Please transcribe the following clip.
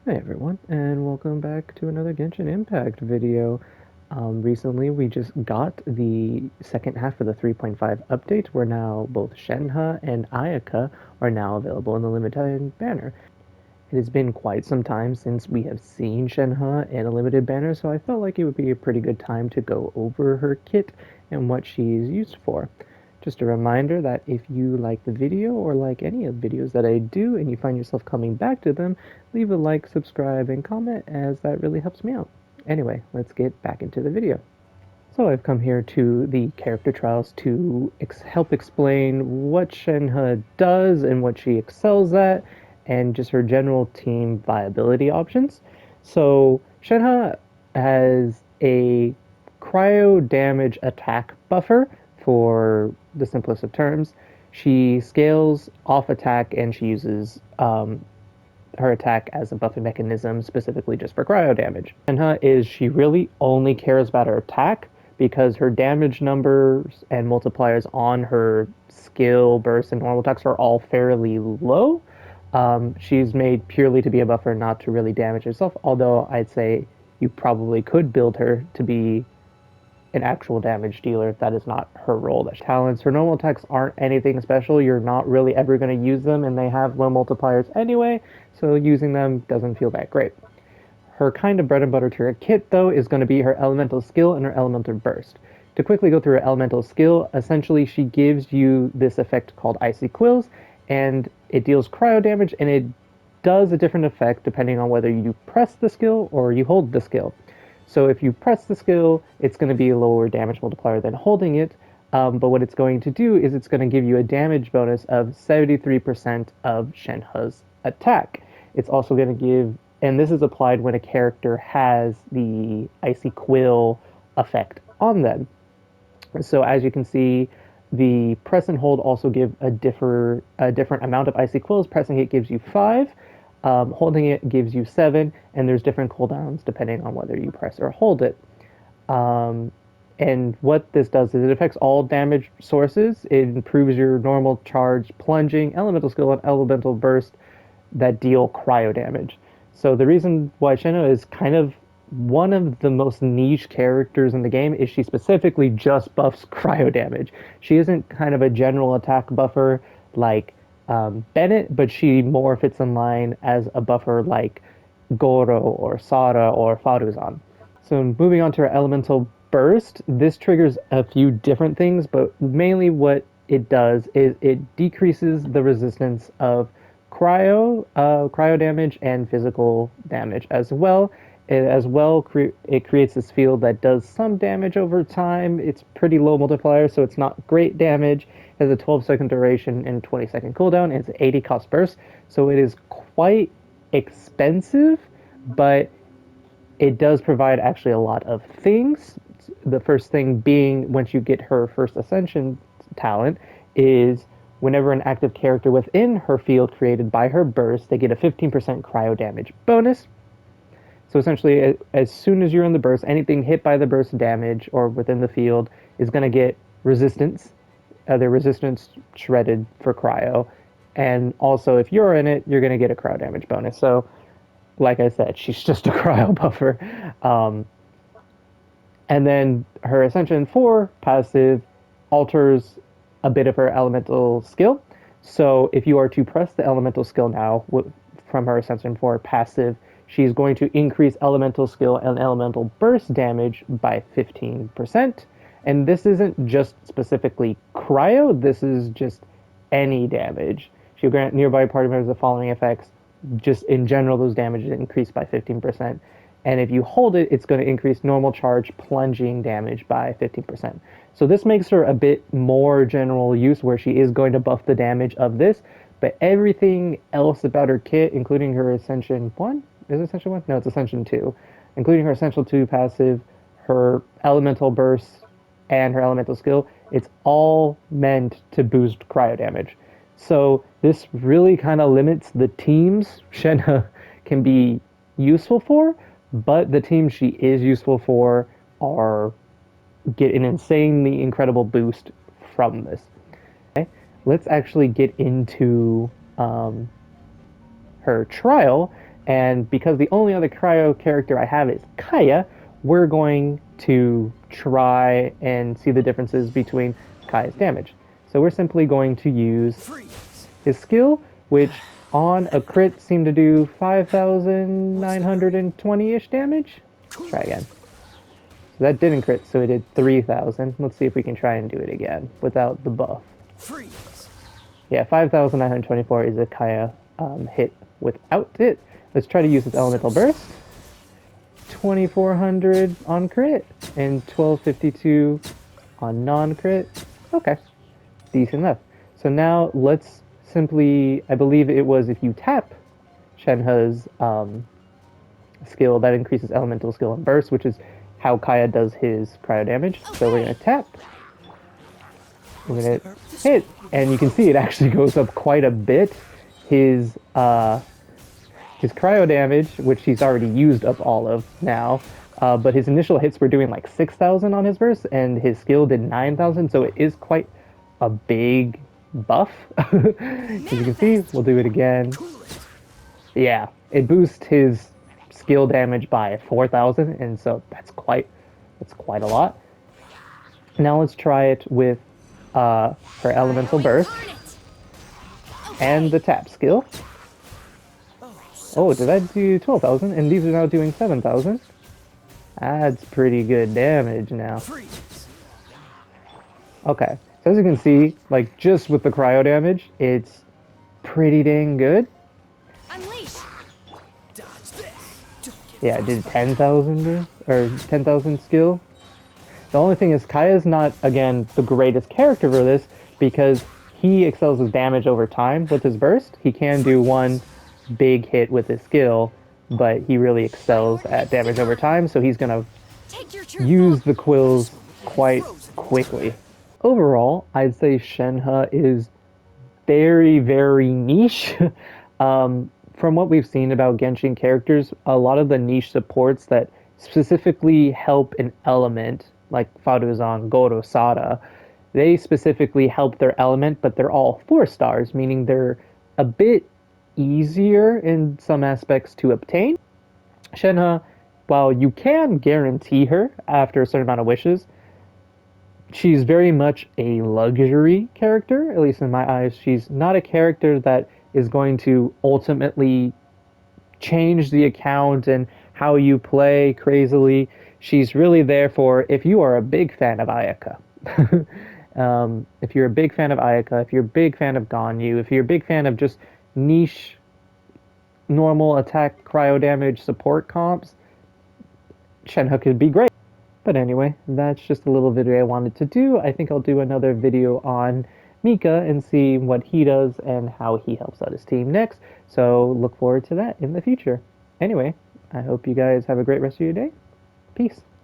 Hi everyone, and welcome back to another Genshin Impact video. Recently we just got the second half of the 3.5 update, where now both Shenhe and Ayaka are now available in the limited banner. It has been quite some time since we have seen Shenhe in a limited banner, so I felt like it would be a pretty good time to go over her kit and what she's used for. Just a reminder that if you like the video or like any of the videos that I do and you find yourself coming back to them, leave a like, subscribe, and comment, as that really helps me out. Anyway, let's get back into the video. So I've come here to the character trials to help explain what Shenhe does and what she excels at, and just her general team viability options. So Shenhe has a cryo damage attack buffer, for the simplest of terms. She scales off attack and she uses her attack as a buffing mechanism specifically just for cryo damage. Shenhe is she really only cares about her attack because her damage numbers and multipliers on her skill, burst, and normal attacks are all fairly low. She's made purely to be a buffer, not to really damage herself, although I'd say you probably could build her to be an actual damage dealer. That is not her role. That talents, her normal attacks aren't anything special. You're not really ever going to use them, and they have low multipliers anyway, so using them doesn't feel that great. Her kind of bread and butter to her kit, though, is going to be her elemental skill and her elemental burst. To quickly go through her elemental skill, essentially she gives you this effect called Icy Quills, and it deals cryo damage, and it does a different effect depending on whether you press the skill or you hold the skill. So if you press the skill, it's going to be a lower damage multiplier than holding it. But what it's going to do is it's going to give you a damage bonus of 73% of Shenhe's attack. It's also going to give, and this is applied when a character has the Icy Quill effect on them. So as you can see, the press and hold also give a different amount of Icy Quills. Pressing it gives you 5. Holding it gives you 7, and there's different cooldowns depending on whether you press or hold it. And what this does is it affects all damage sources. It improves your normal charge, plunging, elemental skill, and elemental burst that deal cryo damage. So the reason why Shenhe is kind of one of the most niche characters in the game is she specifically just buffs cryo damage. She isn't kind of a general attack buffer like Bennett, but she more fits in line as a buffer like Goro or Sara or Faruzan. So moving on to our elemental burst, this triggers a few different things, but mainly what it does is it decreases the resistance of cryo damage and physical damage as well. It creates this field that does some damage over time. It's pretty low multiplier, so it's not great damage. It has a 12-second duration and 20-second cooldown. It's an 80 cost burst, so it is quite expensive, but it does provide actually a lot of things. The first thing being, once you get her first Ascension talent, is whenever an active character within her field created by her burst, they get a 15% cryo damage bonus. So essentially, as soon as you're in the burst, anything hit by the burst damage or within the field is going to get resistance, their resistance shredded for cryo. And also, if you're in it, you're going to get a cryo damage bonus. So, like I said, she's just a cryo buffer. And then her Ascension 4 passive alters a bit of her elemental skill. So if you are to press the elemental skill now from her Ascension 4 passive, she's going to increase elemental skill and elemental burst damage by 15%. And this isn't just specifically cryo, this is just any damage. She'll grant nearby party members the following effects. Just in general, those damages increase by 15%. And if you hold it, it's going to increase normal charge plunging damage by 15%. So this makes her a bit more general use, where she is going to buff the damage of this, but everything else about her kit, including her Ascension 1, is it Ascension 1? No, it's Ascension 2. Including her Ascension 2 passive, her Elemental Burst, and her Elemental Skill, it's all meant to boost cryo damage. So this really kind of limits the teams Shenhe can be useful for, but the teams she is useful for are get an insanely incredible boost from this. Okay, let's actually get into her trial And because the only other cryo character I have is Kaya, we're going to try and see the differences between Kaya's damage. So we're simply going to use his skill, which on a crit seemed to do 5,920-ish damage. Let's try again. So that didn't crit, so it did 3,000. Let's see if we can try and do it again without the buff. Yeah, 5,924 is a Kaya hit without it. Let's try to use its elemental burst. 2,400 on crit and 1,252 on non-crit. Okay, decent enough. So now let's simply, I believe it was if you tap Shenhe's skill, that increases elemental skill and burst, which is how Kaya does his cryo damage. So we're gonna tap. We're gonna hit, and you can see it actually goes up quite a bit. His cryo damage, which he's already used up all of now, but his initial hits were doing like 6,000 on his burst, and his skill did 9,000, so it is quite a big buff. As you can see, we'll do it again. Yeah, it boosts his skill damage by 4,000, and so that's quite a lot. Now let's try it with her elemental burst and the tap skill. Oh, did that do 12,000? And these are now doing 7,000. That's pretty good damage now. Okay, so as you can see, like just with the cryo damage, it's pretty dang good. Yeah, I did 10,000 or 10,000 skill. The only thing is Kaya's not, again, the greatest character for this because he excels with damage over time with his burst. He can do one big hit with his skill, but he really excels at damage over time, so he's going to use the quills quite quickly. Overall, I'd say Shenhe is very, very niche. From what we've seen about Genshin characters, a lot of the niche supports that specifically help an element, like Faruzan, Goro, Sada, they specifically help their element, but they're all 4 stars, meaning they're a bit easier in some aspects to obtain. Shenhe, while you can guarantee her after a certain amount of wishes, she's very much a luxury character, at least in my eyes. She's not a character that is going to ultimately change the account and how you play crazily. She's really there for if you are a big fan of Ayaka. If you're a big fan of Ayaka, if you're a big fan of Ganyu, if you're a big fan of just niche, normal attack, cryo damage support comps, Shenhe could be great. But anyway, that's just a little video I wanted to do. I think I'll do another video on Mika and see what he does and how he helps out his team next. So look forward to that in the future. Anyway, I hope you guys have a great rest of your day. Peace.